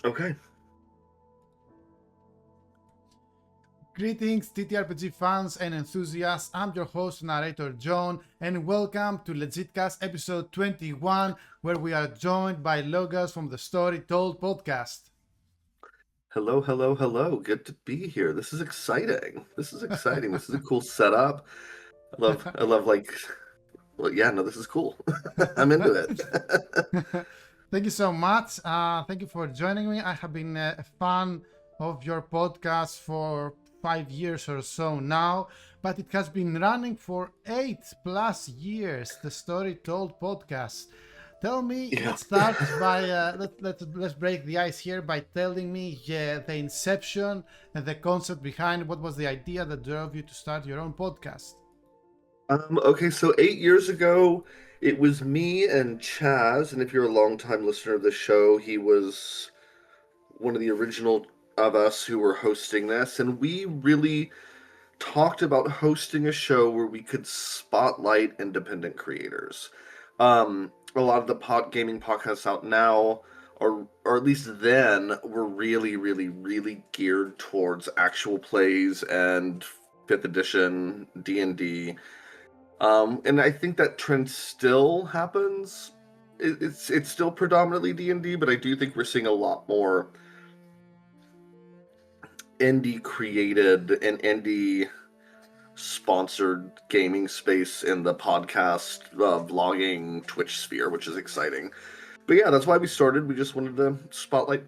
Okay. Greetings, TTRPG fans and enthusiasts. I'm your host, narrator John, and welcome to Legitcast episode 21, where we are joined by Logan from the Storyteller podcast. Hello, hello, hello. Good to be here. This is exciting. This is exciting. This is a cool setup. I love well, yeah, no, this is cool. I'm into it. Thank you so much. Thank you for joining me. I have been a fan of your podcast for 5 years or so now, but it has been running for 8+ years. The Story Told podcast. Tell me. Yeah. Let's start by let's break the ice here by telling me the inception and the concept behind what was the idea that drove you to start your own podcast. Okay, so 8 years ago, it was me and Chaz, and if you're a longtime listener of the show, he was one of the original of us who were hosting this, and we really talked about hosting a show where we could spotlight independent creators. A lot of the gaming podcasts out now, or at least then, were really, really, really geared towards actual plays and fifth edition D&D. And I think that trend still happens. It's still predominantly D&D, but I do think we're seeing a lot more indie created and indie sponsored gaming space in the podcast, vlogging, Twitch sphere, which is exciting. But yeah, that's why we started. We just wanted to spotlight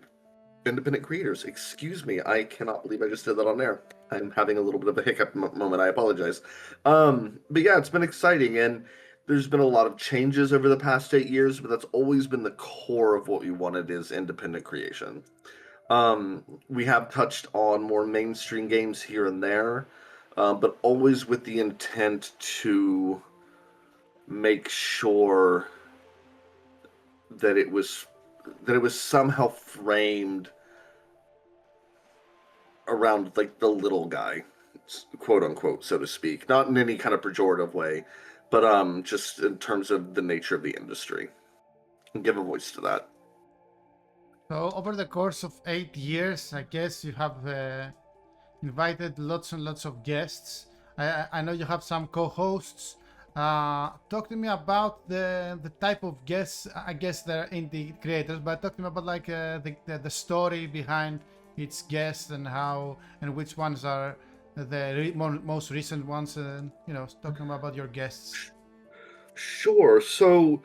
independent creators. Excuse me, I cannot believe I just did that on air. I'm having a little bit of a hiccup moment. I apologize. But yeah, it's been exciting, and there's been a lot of changes over the past 8 years, but that's always been the core of what we wanted is independent creation. We have touched on more mainstream games here and there, but always with the intent to make sure that it was somehow framed around like the little guy, quote unquote, so to speak, not in any kind of pejorative way, but just in terms of the nature of the industry, and give a voice to that. So over the course of 8 years, I guess you have invited lots and lots of guests. I know you have some co-hosts. Talk to me about the type of guests. I guess they're indie creators, but talk to me about like the story behind each guest and how and which ones are the most recent ones. And talking about your guests. Sure. So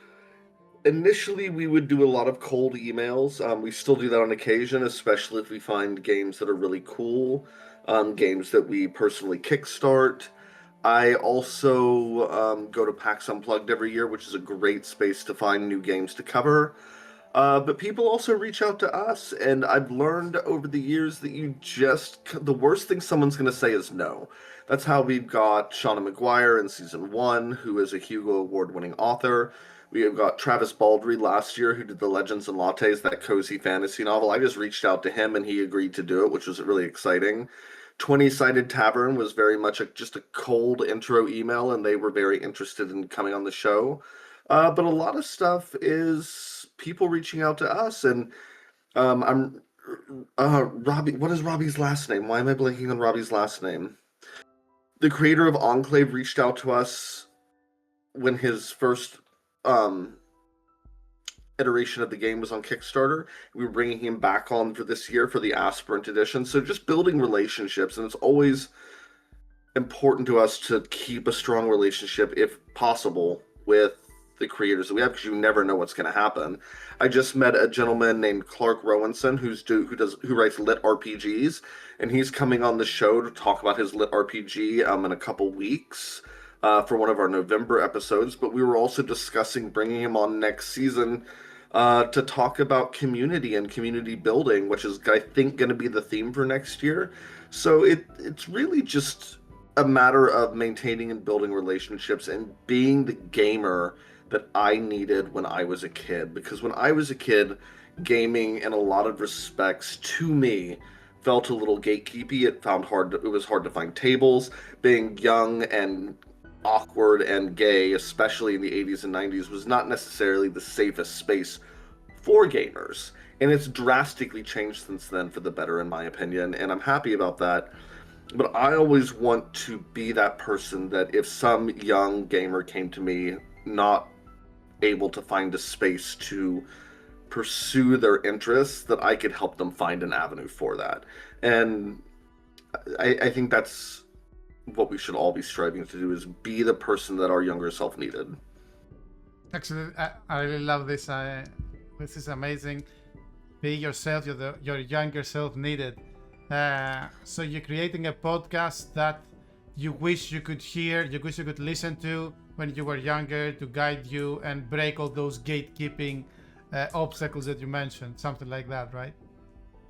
initially, we would do a lot of cold emails. We still do that on occasion, especially if we find games that are really cool, games that we personally kickstart. I also go to PAX Unplugged every year, which is a great space to find new games to cover. But people also reach out to us, and I've learned over the years that the worst thing someone's going to say is no. That's how we've got Shauna McGuire in season one, who is a Hugo Award winning author. We have got Travis Baldry last year, who did the Legends and Lattes, that cozy fantasy novel. I just reached out to him, and he agreed to do it, which was really exciting. 20 Sided Tavern was very much just a cold intro email, and they were very interested in coming on the show. But a lot of stuff is people reaching out to us, and I'm Robbie. What is Robbie's last name? Why am I blanking on Robbie's last name? The creator of Enclave reached out to us when his first um, iteration of the game was on Kickstarter. We were bringing him back on for this year for the Aspirant edition. So just building relationships, and it's always important to us to keep a strong relationship, if possible, with the creators that we have, because you never know what's going to happen. I just met a gentleman named Clark Rowanson who writes lit RPGs, and he's coming on the show to talk about his lit RPG in a couple weeks. For one of our November episodes, but we were also discussing bringing him on next season to talk about community and community building, which is, I think, going to be the theme for next year. So it's really just a matter of maintaining and building relationships and being the gamer that I needed when I was a kid. Because when I was a kid, gaming, in a lot of respects, to me, felt a little gatekeepy. It was hard to find tables. Being young and awkward and gay, especially in the 80s and 90s, was not necessarily the safest space for gamers. And it's drastically changed since then for the better, in my opinion, and I'm happy about that. But I always want to be that person that if some young gamer came to me not able to find a space to pursue their interests, that I could help them find an avenue for that. And I think that's what we should all be striving to do, is be the person that our younger self needed. Actually, I really love this. This is amazing. Be yourself. Your younger self needed. So you're creating a podcast that you wish you could hear, you wish you could listen to when you were younger, to guide you and break all those gatekeeping obstacles that you mentioned. Something like that, right?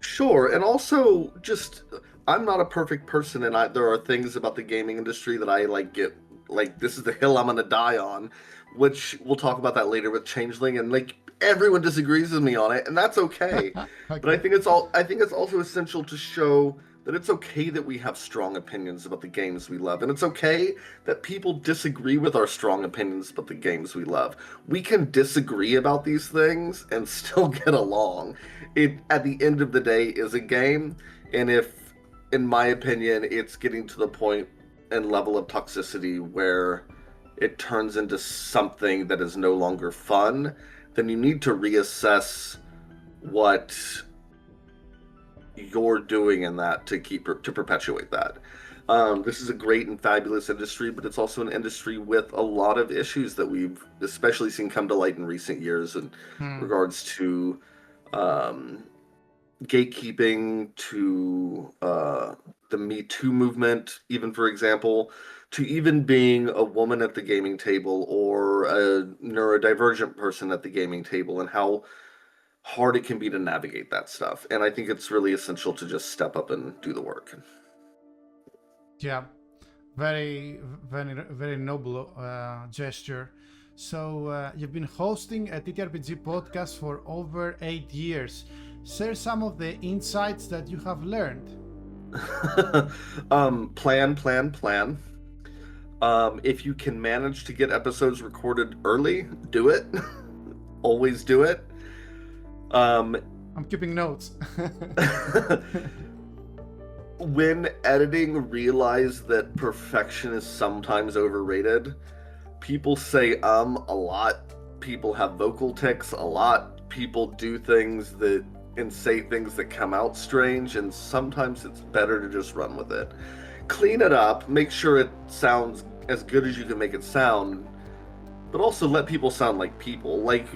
Sure, and also just I'm not a perfect person, and there are things about the gaming industry that I like get like this is the hill I'm gonna die on, which we'll talk about that later with Changeling, and like everyone disagrees with me on it, and that's okay. But Okay. I think it's also essential to show that it's okay that we have strong opinions about the games we love, and it's okay that people disagree with our strong opinions about the games we love. We can disagree about these things and still get along. It at the end of the day is a game, and if, in my opinion, it's getting to the point and level of toxicity where it turns into something that is no longer fun, then you need to reassess what you're doing in that to perpetuate that. This is a great and fabulous industry, but it's also an industry with a lot of issues that we've especially seen come to light in recent years in Hmm. regards to um, gatekeeping, to the Me Too movement, even for example, to even being a woman at the gaming table or a neurodivergent person at the gaming table, and how hard it can be to navigate that stuff. And I think it's really essential to just step up and do the work. Yeah. Very, very noble gesture. So you've been hosting a TTRPG podcast for over 8 years. Share some of the insights that you have learned. Plan. If you can manage to get episodes recorded early, do it. Always do it. Um, I'm keeping notes. when editing, realize that perfection is sometimes overrated. People say a lot. People have vocal tics a lot. People do things that and say things that come out strange, and sometimes it's better to just run with it. Clean it up, make sure it sounds as good as you can make it sound, but also let people sound like people, like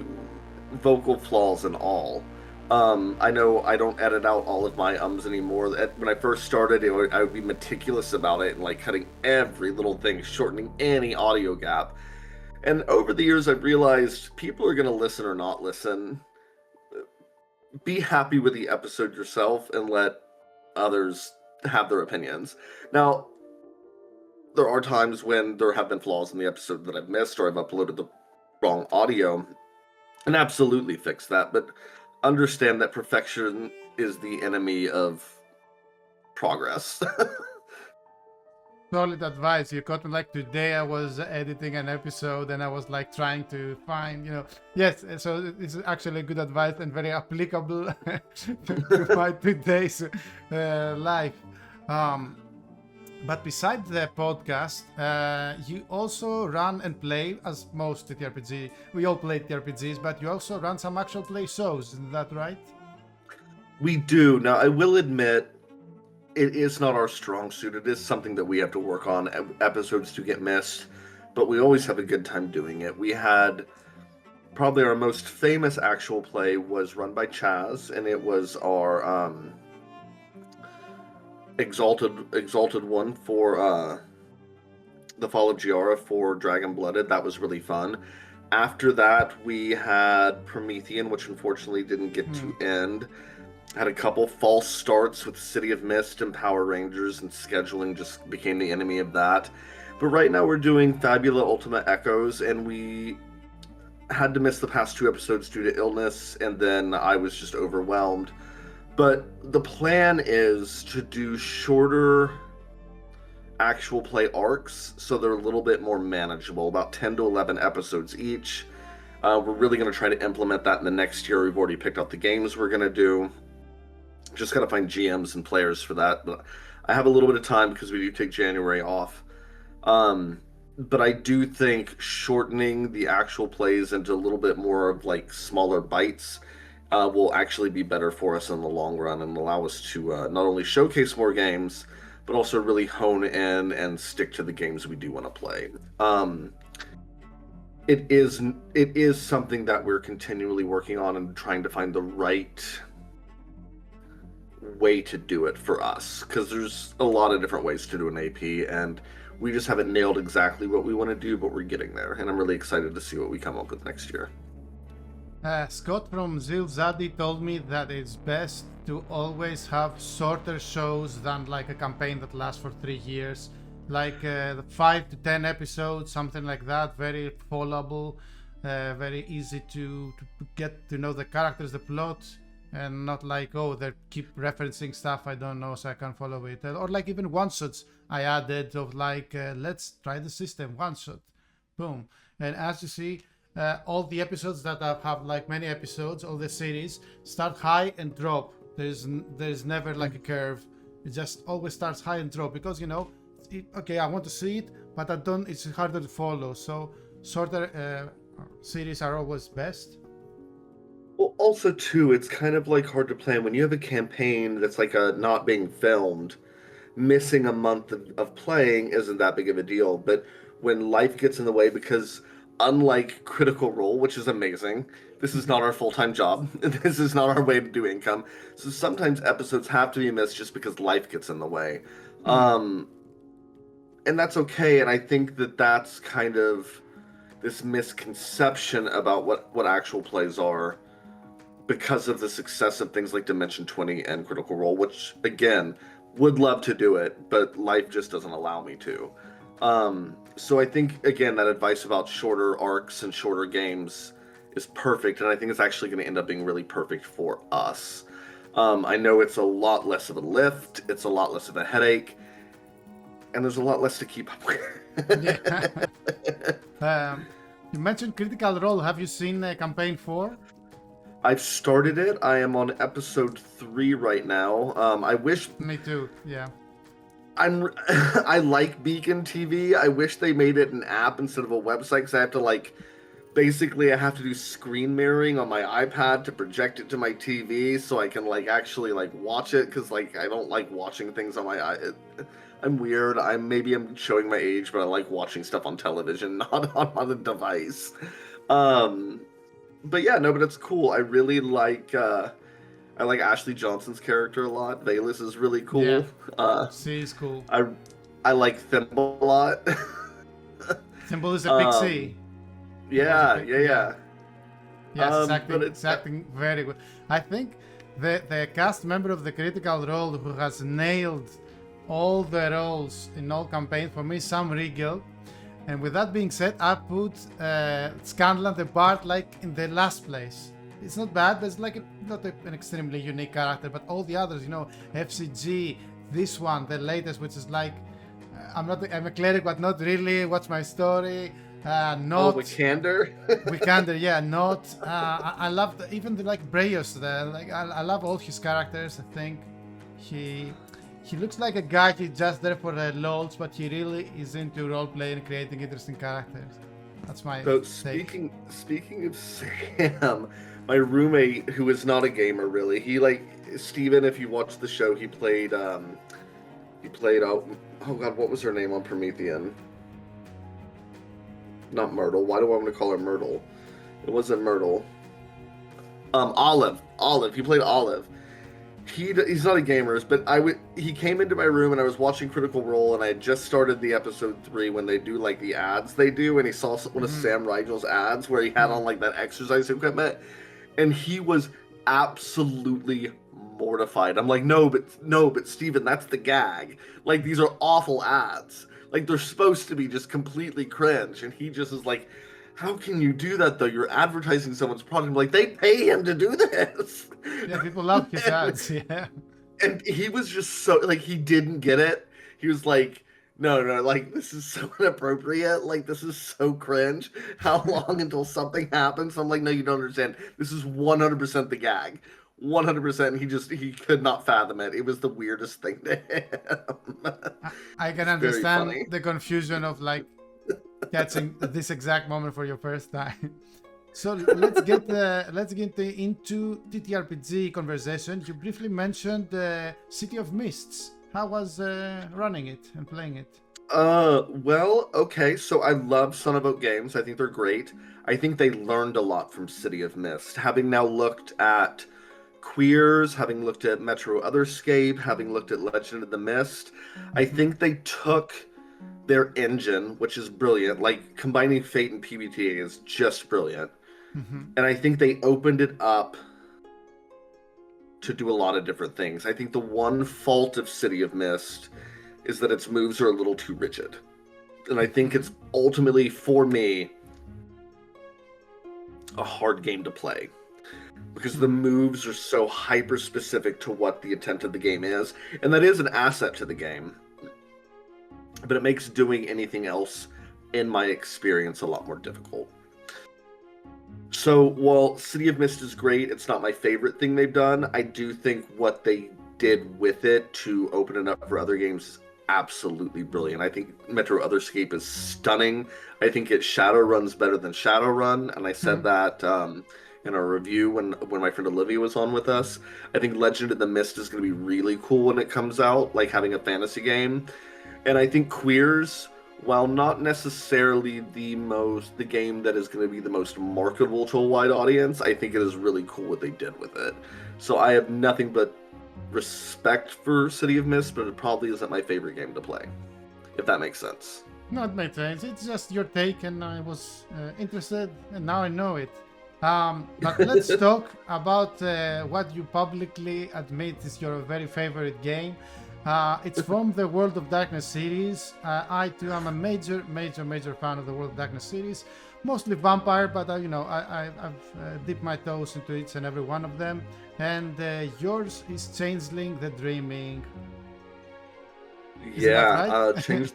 vocal flaws and all. I know I don't edit out all of my ums anymore. When I first started, I would be meticulous about it and like cutting every little thing, shortening any audio gap. And over the years, I've realized people are going to listen or not listen. Be happy with the episode yourself and let others have their opinions. Now, there are times when there have been flaws in the episode that I've missed or I've uploaded the wrong audio, and absolutely fix that, but understand that perfection is the enemy of progress. Solid advice. You got me like today. I was editing an episode and I was like trying to find, yes. So it's actually good advice and very applicable to my today's life. Um, but besides the podcast, you also run and play, as most TTRPG. We all play TTRPGs, but you also run some actual play shows. Isn't that right? We do. Now, I will admit, it is not our strong suit. It is something that we have to work on. Episodes do get missed, but we always have a good time doing it. We had probably our most famous actual play was run by Chaz, and it was our exalted one for the Fall of Giara for Dragon Blooded. That was really fun. After that, we had Promethean, which unfortunately didn't get to end. Had a couple false starts with City of Mist and Power Rangers, and scheduling just became the enemy of that. But right now we're doing Fabula Ultima Echoes, and we had to miss the past 2 episodes due to illness, and then I was just overwhelmed. But the plan is to do shorter actual play arcs, so they're a little bit more manageable, about 10 to 11 episodes each. We're really going to try to implement that in the next year. We've already picked out the games we're going to do. Just got to find GMs and players for that. But I have a little bit of time because we do take January off. Um, but I do think shortening the actual plays into a little bit more of like smaller bites will actually be better for us in the long run and allow us to not only showcase more games, but also really hone in and stick to the games we do want to play. It is something that we're continually working on and trying to find the right way to do it for us, because there's a lot of different ways to do an AP, and we just haven't nailed exactly what we want to do, but we're getting there, and I'm really excited to see what we come up with next year. Scott from Zilzadi told me that it's best to always have shorter shows than like a campaign that lasts for 3 years. Like 5 to 10 episodes, something like that, very followable, very easy to get to know the characters, the plot, and not like, oh, they keep referencing stuff I don't know, so I can't follow it. Or like even one-shots I added of like, let's try the system, one-shot, boom. And as you see, all the episodes that have like many episodes, all the series, start high and drop. There's never like a curve. It just always starts high and drop because, okay, I want to see it, but I don't. It's harder to follow. So shorter series are always best. Well, also too, it's kind of like hard to plan when you have a campaign that's like a not being filmed. Missing a month of playing isn't that big of a deal, but when life gets in the way, because unlike Critical Role, which is amazing, this is not our full-time job. This is not our way to do income. So sometimes episodes have to be missed just because life gets in the way. And that's okay. And I think that that's kind of this misconception about what actual plays are because of the success of things like Dimension 20 and Critical Role, which, again, would love to do it, but life just doesn't allow me to. So I think, again, that advice about shorter arcs and shorter games is perfect, and I think it's actually going to end up being really perfect for us. I know it's a lot less of a lift, it's a lot less of a headache, and there's a lot less to keep up with. Yeah. You mentioned Critical Role. Have you seen Campaign 4? I've started it. I am on episode 3 right now. I wish... Me too, yeah. I like Beacon TV. I wish they made it an app instead of a website, because I have to basically I have to do screen mirroring on my iPad to project it to my TV so I can actually watch it, because I don't like watching things on my I'm weird. Maybe I'm showing my age, but I like watching stuff on television, not on a device. But yeah, no, but it's cool. I really like I like Ashley Johnson's character a lot. Valus is really cool. Yeah. She's cool. I like Thimble a lot. Thimble is a pixie. Yeah. Yes, it's acting very good. I think the cast member of the Critical Role who has nailed all the roles in all campaigns for me, Sam Riegel. And with that being said, I put Scanlan the Bard in the last place. It's not bad, but it's not an extremely unique character, but all the others, FCG, this one, the latest, which is I'm a cleric, but not really. What's my story? Not Wikander. Wikander, yeah, not. I love even Braios there. I love all his characters. I think he looks like a guy who's just there for the lols, but he really is into role playing and creating interesting characters. That's my take. Speaking of Sam, my roommate, who is not a gamer really, Steven, if you watch the show, he played oh god, what was her name on Promethean? Not Myrtle. Why do I want to call her Myrtle? It wasn't Myrtle. Olive. He played Olive. He's not a gamer, but he came into my room and I was watching Critical Role, and I had just started the episode 3 when they do the ads they do, and he saw one of Sam Riegel's ads where he had on that exercise equipment, and he was absolutely mortified. I'm like, no, but Steven, that's the gag. These are awful ads. They're supposed to be just completely cringe, and he just is like, how can you do that though? You're advertising someone's product. I'm they pay him to do this. Yeah, people love his ads, yeah. And he was just so he didn't get it. He was like, No, like this is so inappropriate. Like this is so cringe. How long until something happens? I'm like, no, you don't understand. This is 100% the gag. 100%. He could not fathom it. It was the weirdest thing to him. I can It's very understand funny. the confusion of like catching this exact moment for your first time. So let's get into TTRPG conversation. You briefly mentioned City of Mists. How was running it and playing it? Well, okay. So I love Son of Oak games. I think they're great. I think they learned a lot from City of Mist. Having now looked at Queers, having looked at Metro Otherscape, having looked at Legend of the Mist, I Mm-hmm. think they took their engine, which is brilliant. Like combining Fate and PBTA is just brilliant. Mm-hmm. And I think they opened it up to do a lot of different things. I think the one fault of City of Mist is that its moves are a little too rigid. And I think Mm-hmm. it's ultimately, for me, a hard game to play because the Mm-hmm. moves are so hyper specific to what the intent of the game is. And that is an asset to the game, but it makes doing anything else, in my experience, a lot more difficult. So while City of Mist is great, it's not my favorite thing they've done. I do think what they did with it to open it up for other games is absolutely brilliant. I think Metro Otherscape is stunning. I think it Shadowrun's better than Shadowrun, and I said that in a review when my friend Olivia was on with us. I think Legend of the Mist is going to be really cool when it comes out, like having a fantasy game. And I think Queers, while not necessarily the game that is going to be the most marketable to a wide audience, I think it is really cool what they did with it. So I have nothing but respect for City of Mist, but it probably isn't my favorite game to play, if that makes sense. No, it makes sense. It's just your take, and I was interested, and now I know it. But let's talk about what you publicly admit is your very favorite game. It's from the World of Darkness series. I too am a major fan of the World of Darkness series. Mostly vampire, but I've dipped my toes into each and every one of them. And yours is Changeling the Dreaming. Isn't that Yeah, right? change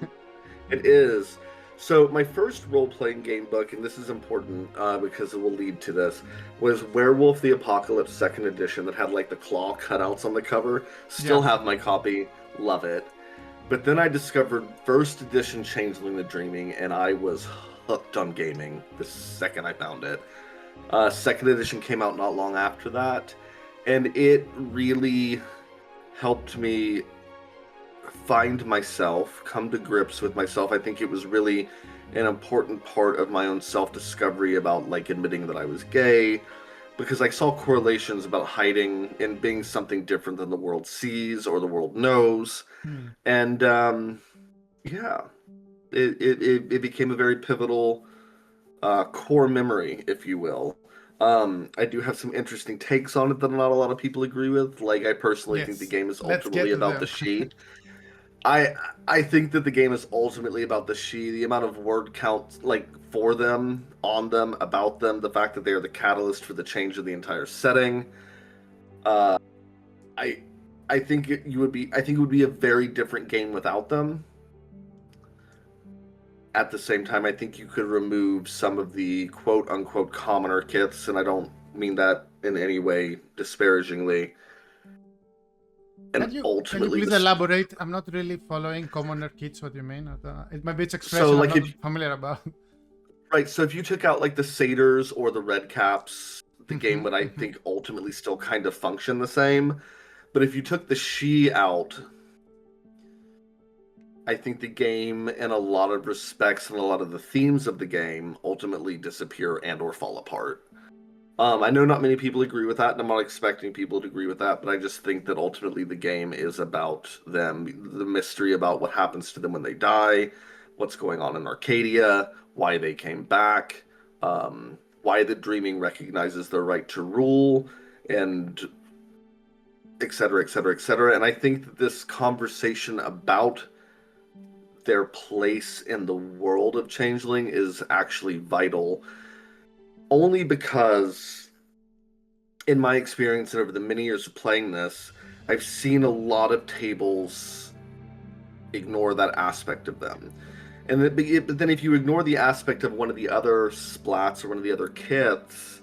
it is. So my first role-playing game book, and this is important because it will lead to this, was Werewolf the Apocalypse Second Edition that had like the claw cutouts on the cover. Still Yeah. have my copy, love it. But then I discovered First Edition Changeling the Dreaming, and I was hooked on gaming the second I found it. Second Edition came out not long after that, and it really helped me find myself, come to grips with myself. I think it was really an important part of my own self discovery about like admitting that I was gay because I saw correlations about hiding and being something different than the world sees or the world knows. Hmm. And yeah, it became a very pivotal core memory, if you will. I do have some interesting takes on it that not a lot of people agree with. Like, I personally think the Yes. game is Let's get ultimately to about the them. she. I I think that the game is ultimately about the she, the amount of word count like for them, on them, about them, the fact that they are the catalyst for the change of the entire setting. Uh, I I think I think it would be a very different game without them. At the same time, I think you could remove some of the quote unquote commoner kits, and I don't mean that in any way disparagingly. And Can you ultimately, please elaborate? I'm not really following commoner kits. What you mean? It might be its so expression I'm like not if familiar about. right, so if you took out like the satyrs or the red caps, the game Mm-hmm, would I mm-hmm. think ultimately still kind of function the same. But if you took the she out, I think the game in a lot of respects and a lot of the themes of the game ultimately disappear and or fall apart. I know not many people agree with that, and I'm not expecting people to agree with that, but I just think that ultimately the game is about them, the mystery about what happens to them when they die, what's going on in Arcadia, why they came back, why the dreaming recognizes their right to rule, and et cetera, et cetera, et cetera. And I think that this conversation about their place in the world of Changeling is actually vital, only because in my experience and over the many years of playing this, I've seen a lot of tables ignore that aspect of them. And but then if you ignore the aspect of one of the other splats or one of the other kits,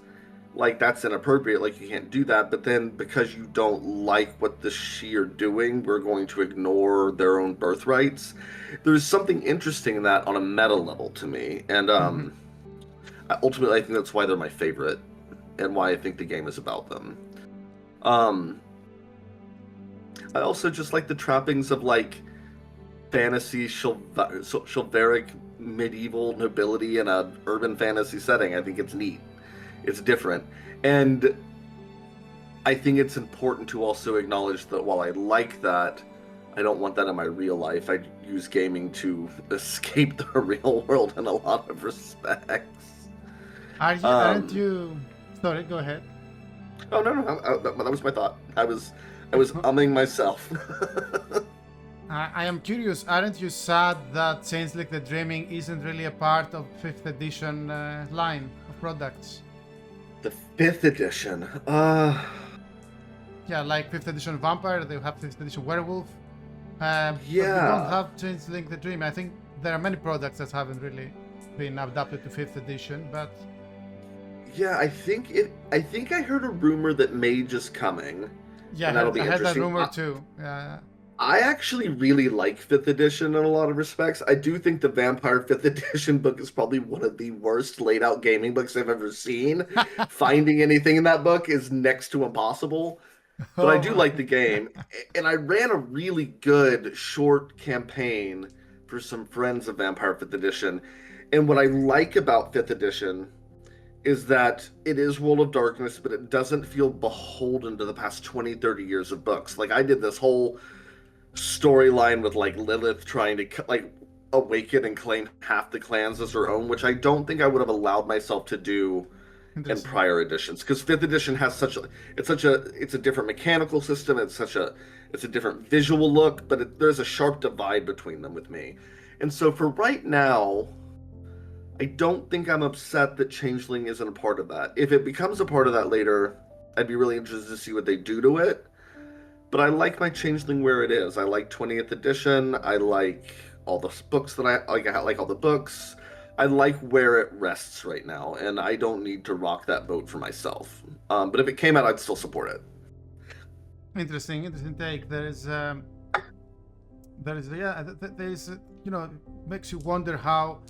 like that's inappropriate. Like you can't do that. But then because you don't like what the Shi are doing, we're going to ignore their own birthrights. There's something interesting in that on a meta level to me, and Mhm. ultimately I think that's why they're my favorite, and why I think the game is about them. Um, I also just like the trappings of like fantasy chivalric medieval nobility in a urban fantasy setting. I think it's neat. It's different. And I think it's important to also acknowledge that while I like that, I don't want that in my real life. I use gaming to escape the real world in a lot of respects. Aren't Um, you? Sorry, go ahead. oh no, no, that was my thought. I was umming myself. I am curious. Aren't you sad that Changeling the Dreaming isn't really a part of fifth edition line of products? The fifth edition. Yeah, like fifth edition Vampire, they have fifth edition Werewolf, but we don't Yeah. have Changeling the Dream. I think there are many products that haven't really been adapted to fifth edition, but Yeah, I think I heard a rumor that Mage is coming, yeah, and that'll be I heard that interesting. rumor too. I actually really like fifth edition in a lot of respects. I do think the Vampire fifth edition book is probably one of the worst laid out gaming books I've ever seen. Finding anything in that book is next to impossible. But I Oh do my. like the game, and I ran a really good short campaign for some friends of Vampire fifth edition. And what I like about fifth edition is that it is World of Darkness, but it doesn't feel beholden to the past 20, 30 years of books. Like, I did this whole storyline with, like, Lilith trying to, like, awaken and claim half the clans as her own, which I don't think I would have allowed myself to do in Interesting. prior editions. Because fifth edition has it's a different mechanical system. It's a different visual look, but there's a sharp divide between them with me. And so for right now, I don't think I'm upset that Changeling isn't a part of that. If it becomes a part of that later, I'd be really interested to see what they do to it. But I like my Changeling where it is. I like 20th edition. I like all the books that I like. I like all the books. I like where it rests right now, and I don't need to rock that boat for myself. But if it came out, I'd still support it. Interesting take. There is, makes you wonder how,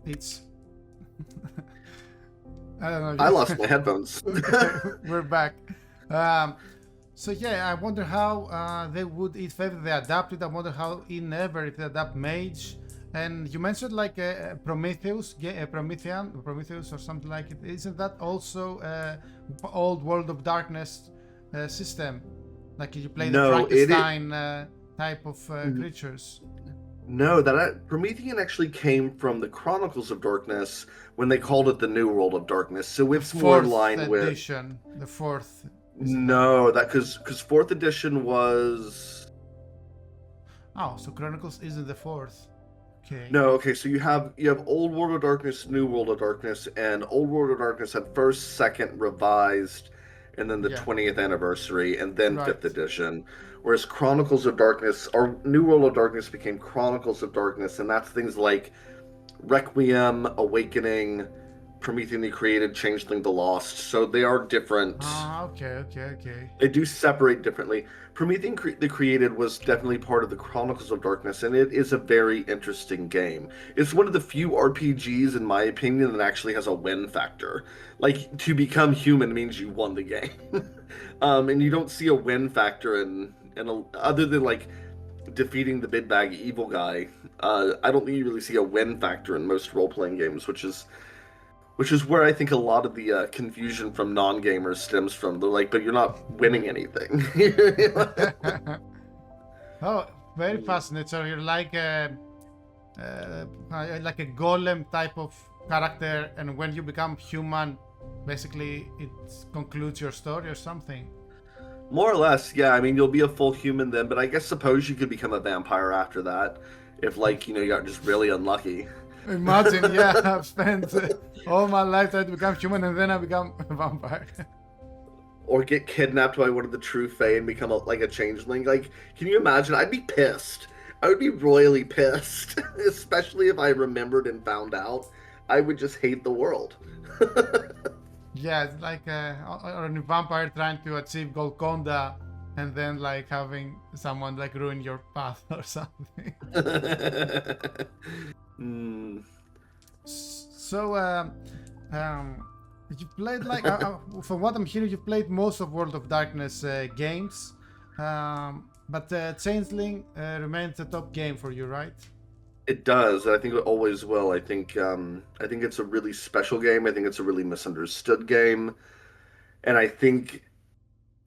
it's. I don't I know. lost my headphones. Okay, we're back. Um, so yeah, I wonder how they would, if ever they adapt it. I wonder how in ever if they adapt Mage. And you mentioned like Prometheus, Prometheus or something like it. Isn't that also old World of Darkness system? Like you play the No, it is. Frankenstein type of creatures. No, that Promethean actually came from the Chronicles of Darkness when they called it the New World of Darkness. So The it's more in fourth line with. edition. The fourth, isn't that? No, that because fourth edition was. Oh, so Chronicles isn't the fourth. Okay. No, okay, so you have Old World of Darkness, New World of Darkness, and Old World of Darkness had first, second, revised, and then the Yeah. 20th anniversary, and then fifth Right. edition. Whereas Chronicles of Darkness, or New World of Darkness became Chronicles of Darkness, and that's things like Requiem, Awakening, Promethean the Created, Changeling the Lost. So they are different. Ah, okay. They do separate differently. Promethean the Created was definitely part of the Chronicles of Darkness, and it is a very interesting game. It's one of the few RPGs, in my opinion, that actually has a win factor. Like, to become human means you won the game. And you don't see a win factor other than, like, defeating the big bag evil guy. I don't think you really see a win factor in most role playing games, which is where I think a lot of the confusion from non-gamers stems from. They're like, but you're not winning anything. Oh, very fascinating. So you're like a golem type of character, and when you become human, basically it concludes your story or something. More or less, yeah. I mean, you'll be a full human then, but I guess suppose you could become a vampire after that, if like you got just really unlucky. Imagine, yeah, I've spent all my life trying to become human, and then I become a vampire. Or get kidnapped by one of the true Fae and become like a changeling. Like, can you imagine? I'd be pissed. I would be royally pissed, especially if I remembered and found out. I would just hate the world. Yeah, it's like or a vampire trying to achieve Golconda and then like having someone like ruin your path or something. Hmm. So, um, you played like, from what I'm hearing, you played most of World of Darkness games, but Changeling remains the top game for you, right? It does. I think it always will. I think it's a really special game. I think it's a really misunderstood game, and I think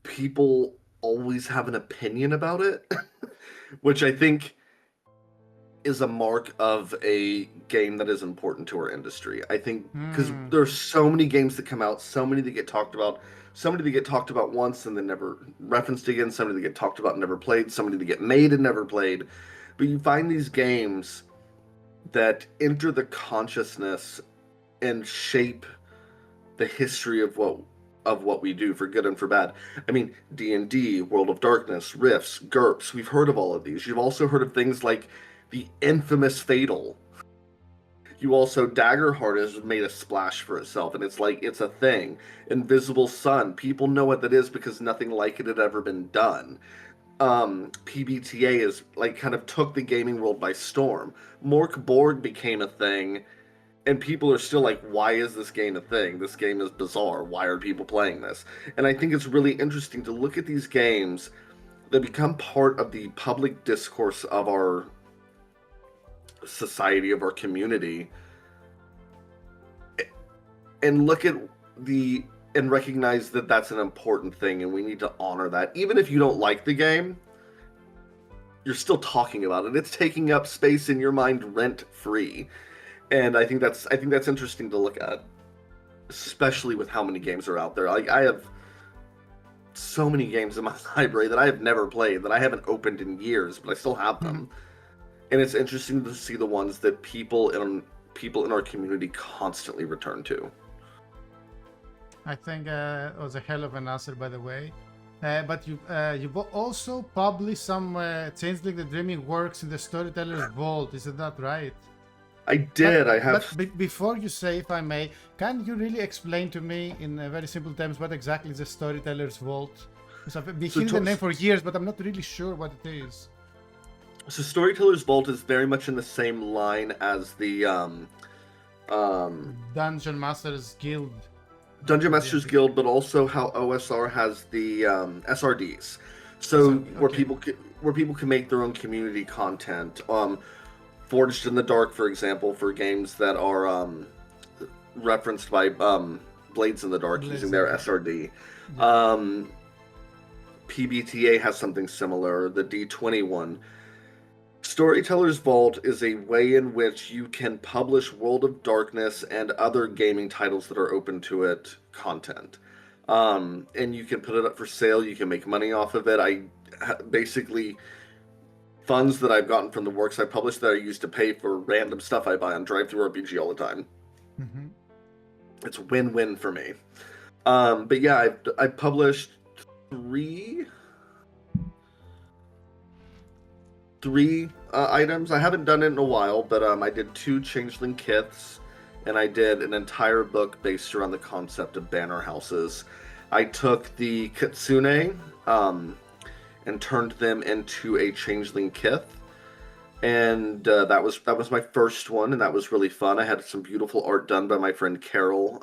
people always have an opinion about it, which I think is a mark of a game that is important to our industry. I think because Hmm. there's so many games that come out, so many that get talked about, so many that get talked about once and then never referenced again, so many that get talked about and never played, so many that get made and never played. But you find these games that enter the consciousness and shape the history of what we do for good and for bad. I mean, D&D, World of Darkness, Rifts, GURPS, we've heard of all of these. You've also heard of things like the infamous Fatal. You also Daggerheart has made a splash for itself, and it's like it's a thing. Invisible Sun, people know what that is because nothing like it had ever been done. PBTA is like kind of took the gaming world by storm. Mork Borg became a thing, and people are still like, why is this game a thing? This game is bizarre. Why are people playing this? And I think it's really interesting to look at these games that become part of the public discourse of our society, of our community, and look at the and recognize that that's an important thing and we need to honor that. Even if you don't like the game, you're still talking about it. It's taking up space in your mind rent free. And I think that's interesting to look at, especially with how many games are out there. Like I have so many games in my library that I have never played that I haven't opened in years, but I still have them. And it's interesting to see the ones that people in our community constantly return to. I think it was a hell of an answer, by the way. But you also published some Changeling the Dreaming works in the Storyteller's Vault. Isn't that right? I But did. I have. before you say, if I may, can you really explain to me in very simple terms what exactly is the Storyteller's Vault? Because I've been So, hearing the name for years, but I'm not really sure what it is. so Storyteller's Vault is very much in the same line as the um, Dungeon Masters Guild Dungeon for Masters D&D. Guild, but also how OSR has the SRDs. So SRD, okay. where people can make their own community content. Forged in the Dark, for example, for games that are referenced by Blades in the Dark Blades using in the their Dark. SRD. Yeah. Um, PBTA has something similar, the D21. Storyteller's Vault is a way in which you can publish World of Darkness and other gaming titles that are open to it content. And you can put it up for sale, you can make money off of it. Basically funds that I've gotten from the works I published that I use to pay for random stuff I buy on Drive Through RPG all the time. Hmm. It's win-win for me. But yeah, I've published three items. I haven't done it in a while, but I did two Changeling kits, and I did an entire book based around the concept of banner houses. I took the Kitsune and turned them into a Changeling kit, and that was my first one, and that was really fun. I had some beautiful art done by my friend Carol,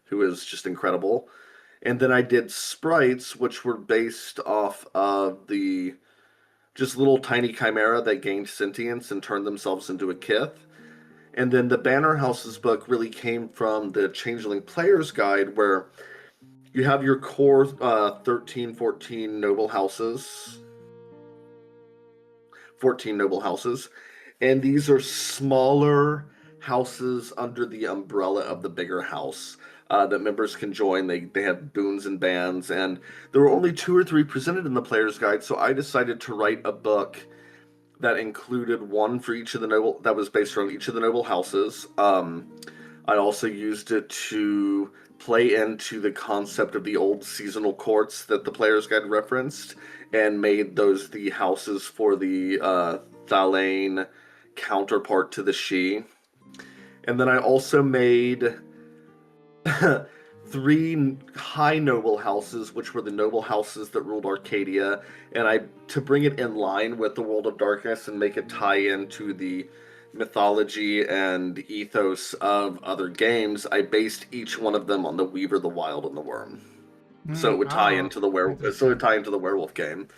who is just incredible. And then I did sprites, which were based off of the just little tiny chimera that gained sentience and turned themselves into a kith. And then the Banner Houses book really came from the Changeling Player's Guide, where you have your core 13, 14 noble houses, and these are smaller houses under the umbrella of the bigger house that members can join. They have boons and bans, and there were only two or three presented in the Player's Guide, so I decided to write a book that included one for each of the noble that was based around each of the noble houses. I also used it to play into the concept of the old seasonal courts that the Player's Guide referenced, and made those the houses for the Thalane counterpart to the She. And then I also made three high noble houses, which were the noble houses that ruled Arcadia, and I to bring it in line with the World of Darkness and make it tie into the mythology and ethos of other games, I based each one of them on the Weaver, the Wild, and the Worm. So it would tie Oh, into the interesting. werewolf game.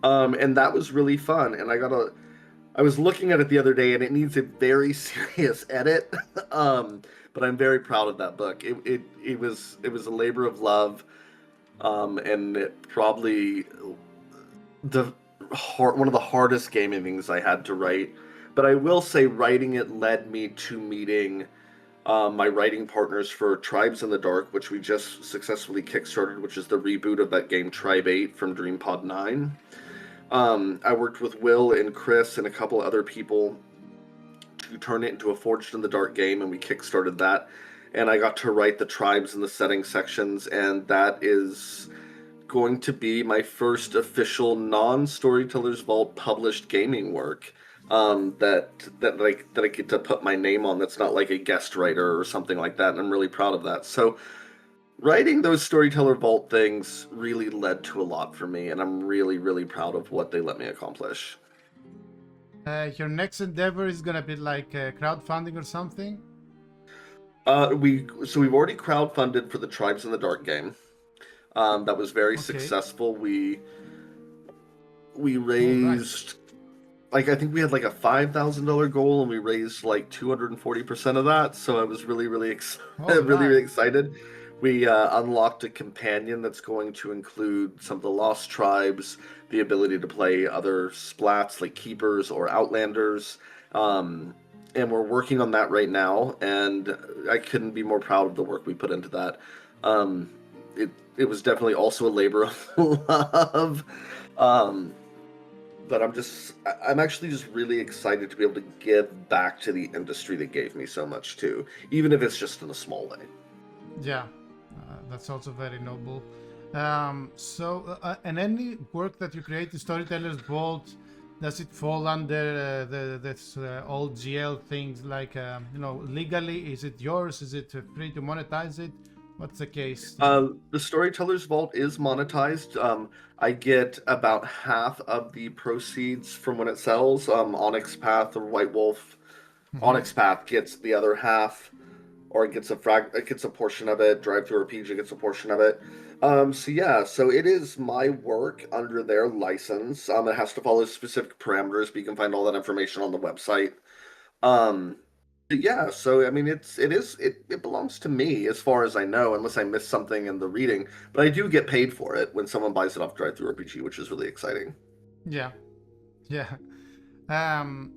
And that was really fun. And I was looking at it the other day, and it needs a very serious edit. um, but I'm very proud of that book. It was a labor of love, and it probably the one of the hardest game endings I had to write. But I will say, writing it led me to meeting my writing partners for Tribes in the Dark, which we just successfully kickstarted, which is the reboot of that game Tribe 8 from DreamPod 9. I worked with Will and Chris and a couple other people to turn it into a Forged in the Dark game, and we kickstarted that. And I got to write the tribes and the setting sections, and that is going to be my first official non-Storytellers Vault published gaming work. That I get to put my name on. That's not like a guest writer or something like that, and I'm really proud of that. So writing those Storyteller Vault things really led to a lot for me, and I'm really, really proud of what they let me accomplish. Your next endeavor is gonna be like crowdfunding or something? We've already crowdfunded for the Tribes in the Dark game. That was very Okay, successful. We all right. raised like I think we had like a $5,000 goal, and we raised like 240% of that. So I was really, really All really, right. really excited. We unlocked a companion that's going to include some of the lost tribes, the ability to play other splats like keepers or outlanders. Um, and we're working on that right now, and I couldn't be more proud of the work we put into that. Um, it was definitely also a labor of love. Um, but I'm actually just really excited to be able to give back to the industry that gave me so much too, even if it's just in a small way. Yeah, that's also very noble. And any work that you create in Storyteller's Vault, does it fall under the this old GL things like legally? Is it yours? Is it free to monetize it? What's the case there? The Storyteller's Vault is monetized. I get about half of the proceeds from when it sells. Onyx Path or White Wolf, Hmm. Onyx Path gets the other half, or it gets a portion of it. Drive Through RPG gets a portion of it. So yeah, so it is my work under their license. It has to follow specific parameters, but you can find all that information on the website. Um, yeah, so I mean, it belongs to me as far as I know, unless I missed something in the reading. But I do get paid for it when someone buys it off Drive Through RPG, which is really exciting. Yeah, yeah. Um,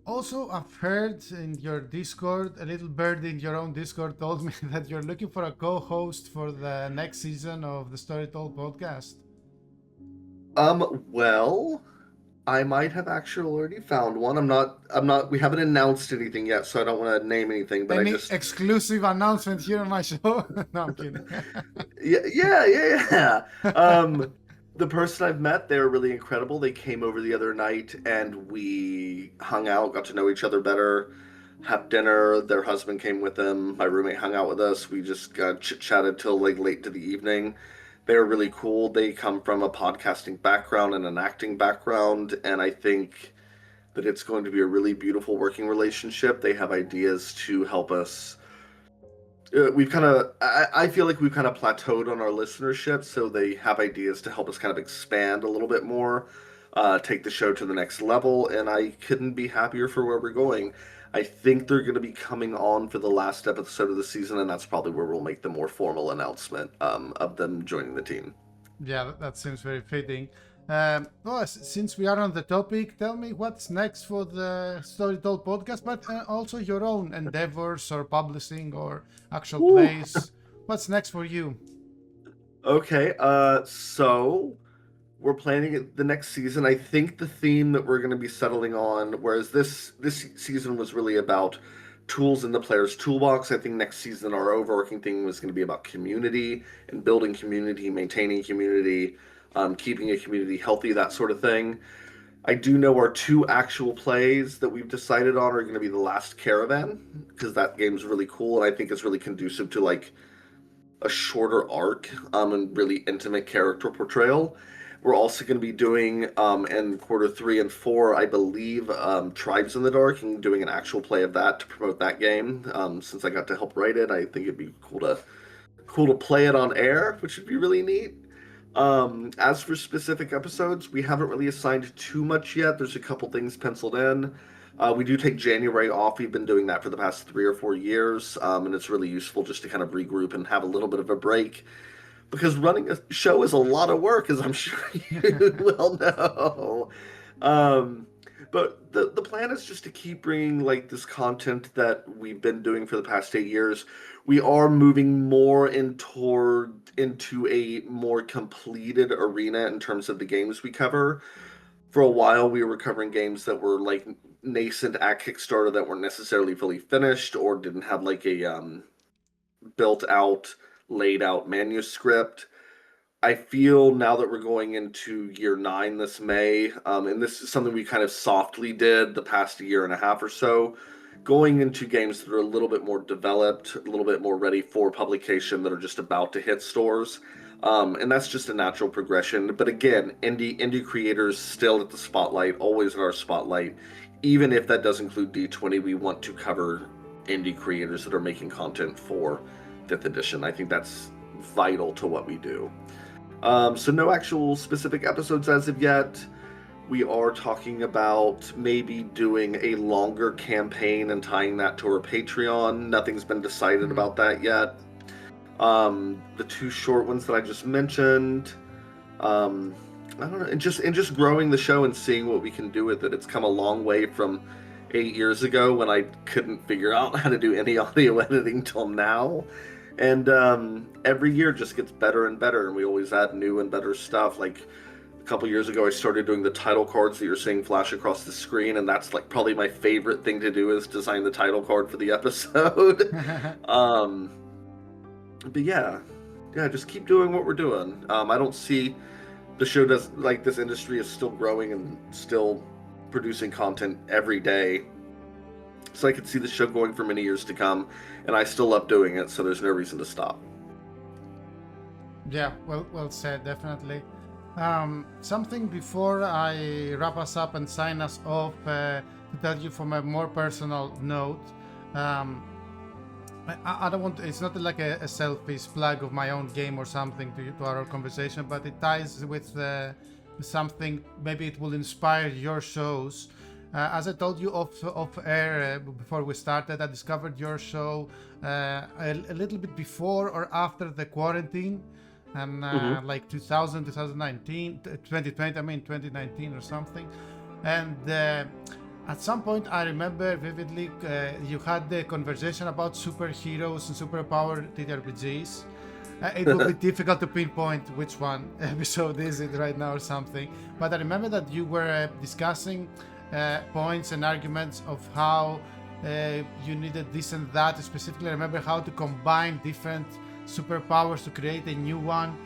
Also, I've heard in your Discord, a little bird in your own Discord told me that you're looking for a co-host for the next season of the Storytell podcast. Well, I might have actually already found one. We haven't announced anything yet, so I don't want to name anything. But Any exclusive announcement here on my show? No, I'm kidding. yeah. The person I've met, they're really incredible. They came over the other night and we hung out, got to know each other better, had dinner. Their husband came with them. My roommate hung out with us. We just got chit chatted till like late to the evening. They're really cool. They come from a podcasting background and an acting background, and I think that it's going to be a really beautiful working relationship. They have ideas to help us. We've kind of, I feel like we've kind of plateaued on our listenership, so they have ideas to help us kind of expand a little bit more, take the show to the next level, and I couldn't be happier for where we're going. I think they're going to be coming on for the last episode of the season, and that's probably where we'll make the more formal announcement of them joining the team. Yeah, that seems very fitting. Well, since we are on the topic, tell me what's next for the Storytell podcast, but also your own endeavors or publishing or actual Woo. plays. What's next for you? Okay, so we're planning it the next season. I think the theme that we're going to be settling on, whereas this season was really about tools in the player's toolbox, I think next season our overarching theme was going to be about community and building community, maintaining community. keeping a community healthy, that sort of thing. I do know our two actual plays that we've decided on are going to be The Last Caravan, because that game's really cool, and I think it's really conducive to like a shorter arc and really intimate character portrayal. We're also going to be doing in quarter 3 and 4, I believe, Tribes in the Dark, and doing an actual play of that to promote that game. Since I got to help write it, I think it'd be cool to play it on air, which would be really neat. As for specific episodes, we haven't really assigned too much yet. There's a couple things penciled in. We do take January off. We've been doing that for the past 3 or 4 years, and it's really useful just to kind of regroup and have a little bit of a break. Because running a show is a lot of work, as I'm sure you will know. Um, but the plan is just to keep bringing like this content that we've been doing for the past 8 years. We are moving more into a more completed arena in terms of the games we cover. For a while, we were covering games that were like nascent at Kickstarter that weren't necessarily fully finished or didn't have like a built out, laid out manuscript. I feel now that we're going into year 9 this May, and this is something we kind of softly did the past year and a half or so, going into games that are a little bit more developed, a little bit more ready for publication, that are just about to hit stores. And that's just a natural progression. But again, indie creators still at the spotlight, always in our spotlight. Even if that does include D20, we want to cover indie creators that are making content for 5th edition. I think that's vital to what we do. So no actual specific episodes as of yet. We are talking about maybe doing a longer campaign and tying that to our Patreon. Nothing's been decided about that yet. The two short ones that I just mentioned. I don't know, and just growing the show and seeing what we can do with it. It's come a long way from 8 years ago when I couldn't figure out how to do any audio editing till now. And every year just gets better and better, and we always add new and better stuff. Like a couple years ago, I started doing the title cards that you're seeing flash across the screen, and that's like probably my favorite thing to do is design the title card for the episode. um, but yeah, just keep doing what we're doing. I don't see the show does like this industry is still growing and still producing content every day. So I could see the show going for many years to come, and I still love doing it, so there's no reason to stop. Yeah, well said, definitely. Something before I wrap us up and sign us off, to tell you from a more personal note. Um, I don't want. It's not like a selfish plug of my own game or something to our conversation, but it ties with something. Maybe it will inspire your shows. As I told you off air before we started, I discovered your show a little bit before or after the quarantine, and Mm-hmm. like 2000, 2019, 2020. I mean 2019 or something, and. At some point, I remember vividly you had the conversation about superheroes and superpower TTRPGs. It will be difficult to pinpoint which one episode is it right now or something. But I remember that you were discussing points and arguments of how you needed this and that. Specifically, I remember how to combine different superpowers to create a new one.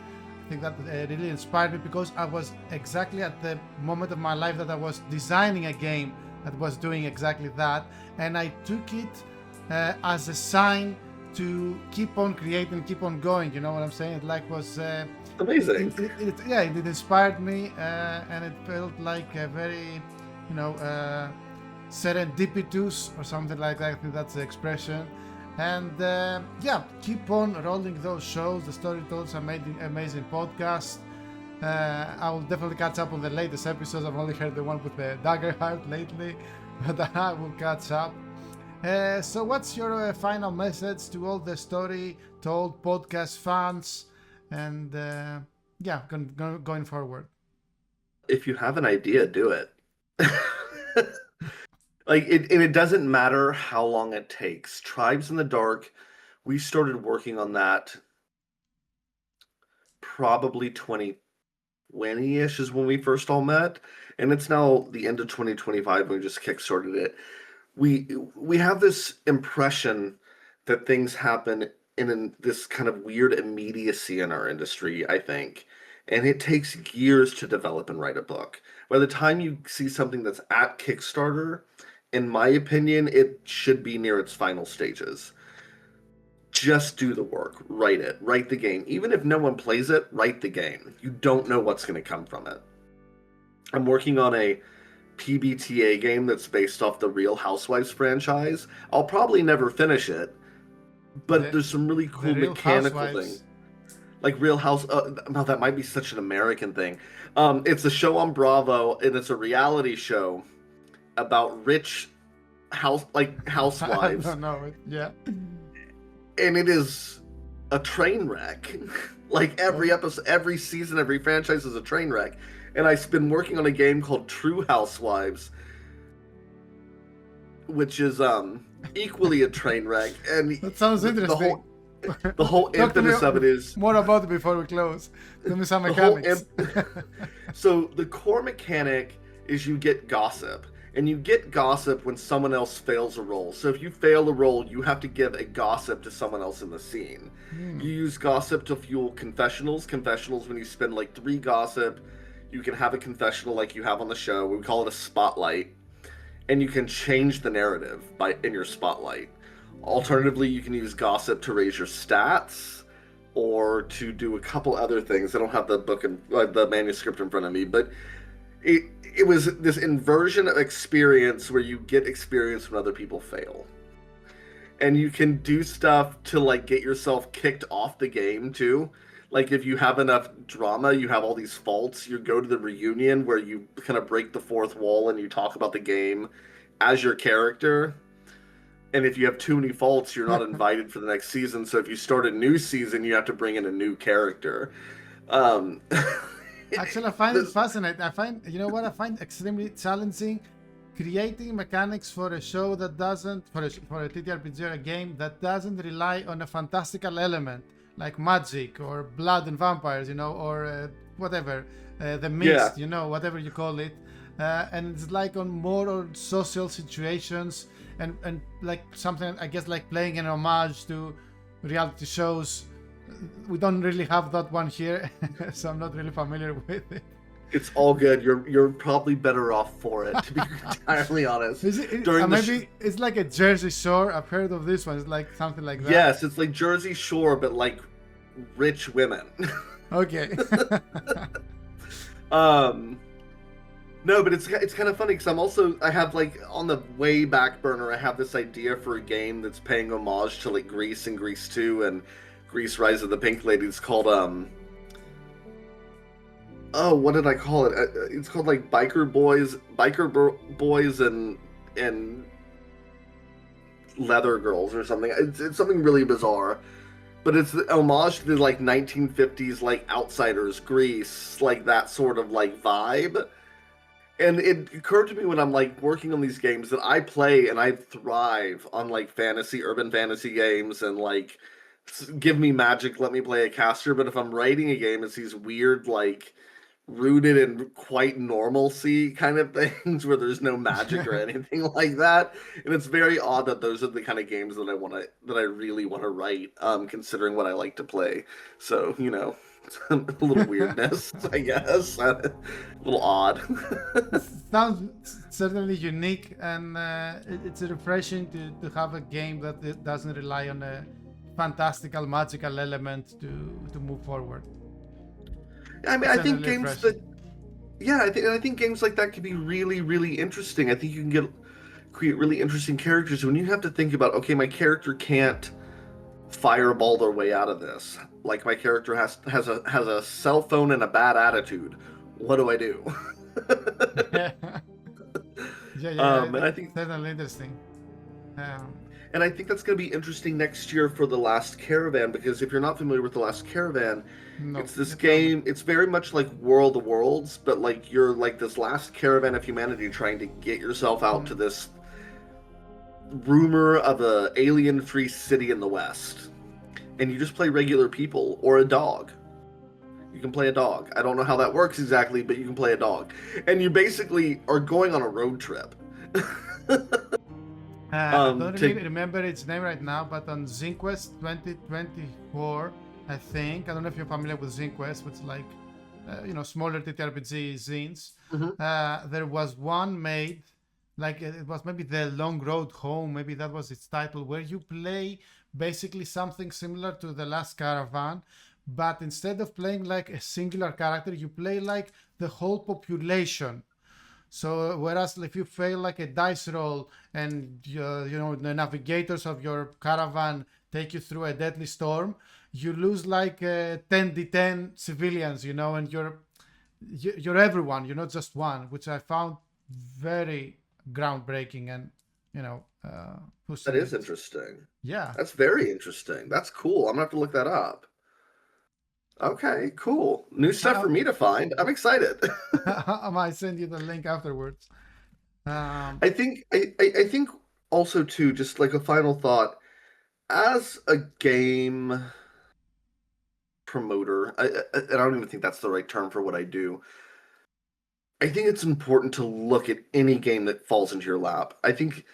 I think that really inspired me because I was exactly at the moment of my life that I was designing a game that was doing exactly that, and I took it as a sign to keep on creating, keep on going. You know what I'm saying? It like was Amazing. yeah, it inspired me, and it felt like a very, you know, serendipitous or something like that. I think that's the expression. And yeah, keep on rolling those shows. The Storytellers amazing podcast. I will definitely catch up on the latest episodes. I've only heard the one with the dagger heart lately, but I will catch up. So, what's your final message to all the Story Told podcast fans, and yeah, going forward? If you have an idea, do it. And it doesn't matter how long it takes. Tribes in the Dark, we started working on that probably 2020-ish is when we first all met, and it's now the end of 2025 when we just kickstarted it. We have this impression that ththings happen in this kind of weird immediacy in our industry, I think. and it takes years to develop and write a book. By the time you see something that's at Kickstarter, in my opinion, it should be near its final stages. Just do the work, write it, write the game. Even if no one plays it, write the game. You don't know what's going to come from it. I'm working on a PBTA game that's based off the Real Housewives franchise. I'll probably never finish it, but The there's some really cool the Real mechanical things. Housewives. Like Real House, now that might be such an American thing. It's a show on Bravo, and it's a reality show about rich I housewives, don't know it. Yeah. and it is a train wreck. Like every episode, every season, every franchise is a train wreck. And I've been working on a game called True Housewives, which is equally a train wreck. And That sounds interesting. the whole Talk to me impetus of it is more about it before we close. Give me some the whole mechanics. so the core mechanic is you get gossip. And you get gossip when someone else fails a role. So if you fail a role, you have to give a gossip to someone else in the scene. You use gossip to fuel confessionals. Confessionals, when you spend like 3 gossip, you can have a confessional like you have on the show. We call it a spotlight. And you can change the narrative in your spotlight. Alternatively, you can use gossip to raise your stats or to do a couple other things. I don't have the book and the manuscript in front of me, but it was this inversion of experience where you get experience when other people fail. And you can do stuff to like get yourself kicked off the game too. Like if you have enough drama, you have all these faults, you go to the reunion where you kind of break the fourth wall and you talk about the game as your character. And if you have too many faults, you're not invited for the next season. So if you start a new season, you have to bring in a new character. Um, Actually, I find it fascinating. You know what I find extremely challenging? Creating mechanics for a show that doesn't, for a TTRPG or a game that doesn't rely on a fantastical element like magic or blood and vampires, or whatever, the mist, whatever you call it. And it's like more on social situations and like something, I guess, like playing an homage to reality shows. We don't really have that one here, so I'm not really familiar with it. It's all good. You're probably better off for it, to be entirely honest. Maybe it's like a Jersey Shore. I've heard of this one. It's like something like that. Yes, it's like Jersey Shore, but like rich women. Okay. No, but it's kind of funny because I have like on the way back burner, I have this idea for a game that's paying homage to like Grease and Grease 2 and Grease Rise of the Pink Lady. It's called what did I call it? It's called like Biker Boys and Leather Girls or something. It's something really bizarre, but it's the homage to the like 1950s like Outsiders, Grease, like that sort of like vibe. And it occurred to me when I'm like working on these games that I play and I thrive on like urban fantasy games and like give me magic, let me play a caster. But if I'm writing a game, it's these weird like rooted in quite normalcy kind of things where there's no magic or anything like that. And it's very odd that those are the kind of games that I really want to write, considering what I like to play. So, a little weirdness, I guess. A little odd. Sounds certainly unique, and it's refreshing to have a game that doesn't rely on a fantastical, magical element to move forward. I mean, I think games I think games like that can be really, really interesting. I think you can create really interesting characters when you have to think about, okay, my character can't fireball their way out of this. Like my character has a cell phone and a bad attitude. What do I do? And I think certainly interesting. And I think that's going to be interesting next year for The Last Caravan, because if you're not familiar with The Last Caravan, it's this game. It's very much like World of Worlds, but like you're like this last caravan of humanity trying to get yourself out to this rumor of a alien-free city in the West. And you just play regular people or a dog. You can play a dog. I don't know how that works exactly, but you can play a dog. And you basically are going on a road trip. I don't really remember its name right now, but on ZinQuest 2024, I think. I don't know if you're familiar with ZinQuest, but it's like smaller TTRPG zines. Mhm. There was one made, like it was maybe The Long Road Home, maybe that was its title, where you play basically something similar to The Last Caravan, but instead of playing like a singular character, you play like the whole population. So whereas if you fail like a dice roll and the navigators of your caravan take you through a deadly storm, you lose like 10d10 civilians, and you're everyone, you're not just one, which I found very groundbreaking and That pushing is it. interesting. Yeah. That's very interesting. That's cool. I'm gonna have to look that up. Okay, cool. New stuff for I, me to find. I'm excited. I might send you the link afterwards. Um, I think also too, just like a final thought, as a game promoter, and I don't even think that's the right term for what I do. I think it's important to look at any game that falls into your lap. I think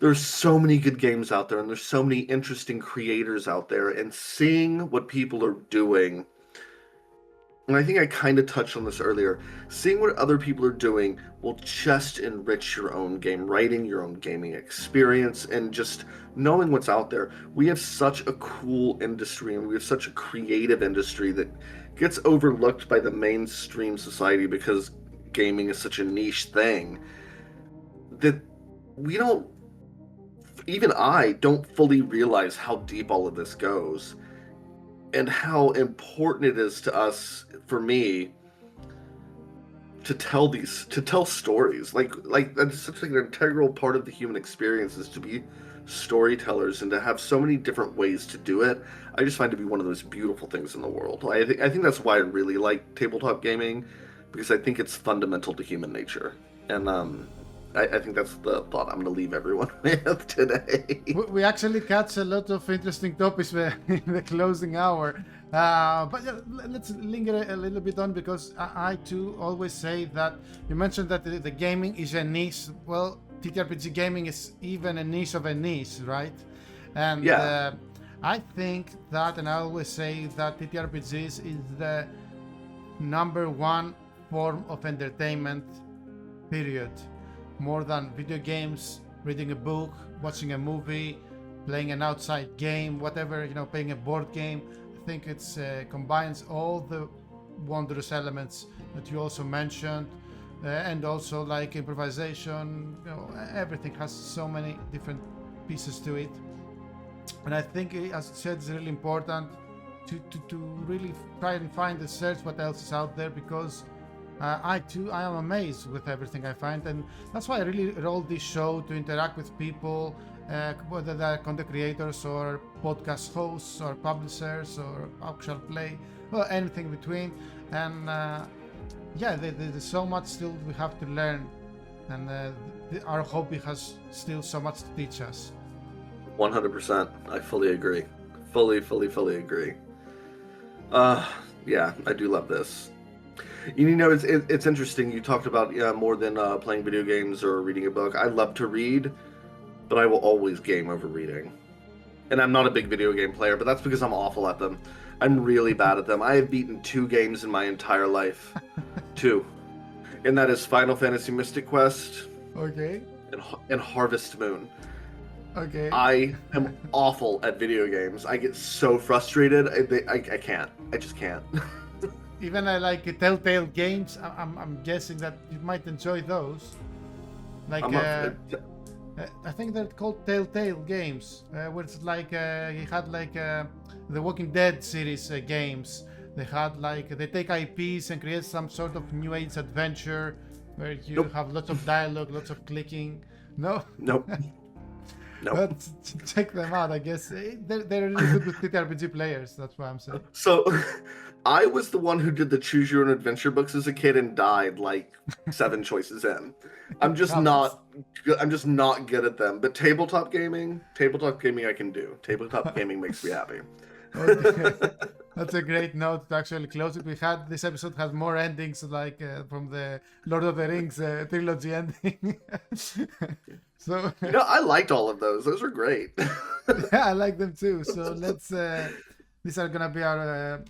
there's so many good games out there, and there's so many interesting creators out there, and seeing what people are doing. And I think I kind of touched on this earlier. Seeing what other people are doing will just enrich your own game writing, your own gaming experience, and just knowing what's out there. We have such a cool industry and we have such a creative industry that gets overlooked by the mainstream society because gaming is such a niche thing that we don't, even I don't fully realize how deep all of this goes and how important it is to us, for me, to tell stories. Like that's such like an integral part of the human experience is to be storytellers and to have so many different ways to do it. I just find it to be one of those beautiful things in the world. I think that's why I really like tabletop gaming, because I think it's fundamental to human nature. And I think that's the thought I'm going to leave everyone with today. we actually catch a lot of interesting topics in the closing hour. But yeah, let's linger a little bit on, because I too always say that you mentioned that the gaming is a niche. Well, TTRPG gaming is even a niche of a niche, right? And Yeah, I think that, and I always say that TTRPGs is the number one form of entertainment, period. More than video games, reading a book, watching a movie, playing an outside game, whatever, playing a board game. I think it's combines all the wondrous elements that you also mentioned, and also like improvisation. Everything has so many different pieces to it. And I think, as I said, it's really important to really try and find and search what else is out there, because I am amazed with everything I find, and that's why I really rolled this show, to interact with people, whether they're content creators or podcast hosts or publishers or actual play, or anything between. And yeah, there's so much still we have to learn, and our hobby has still so much to teach us. 100%. I fully agree. Fully agree. Uh, yeah, I do love this. It's interesting. You talked about more than playing video games or reading a book. I love to read, but I will always game over reading. And I'm not a big video game player, but that's because I'm awful at them. I'm really bad at them. I have beaten 2 games in my entire life. 2. And that is Final Fantasy Mystic Quest Okay. and Harvest Moon. Okay. I am awful at video games. I get so frustrated. I can't. I just can't. Even like Telltale games, I'm guessing that you might enjoy those. Like I think they're called Telltale games, where it's like he had like the Walking Dead series games. They had like they take IPs and create some sort of new age adventure where you Nope. have lots of dialogue, lots of clicking. No. Nope. Nope. But check them out. I guess they're really good with TTRPG players. That's what I'm saying. So, I was the one who did the choose your own adventure books as a kid and died like 7 choices in. I'm just not good at them. But tabletop gaming I can do. Tabletop gaming makes me happy. Okay. That's a great note to actually close it. This episode has more endings like from the Lord of the Rings trilogy ending. So I liked all of those. Those were great. yeah, I like them too. So let's these are gonna be our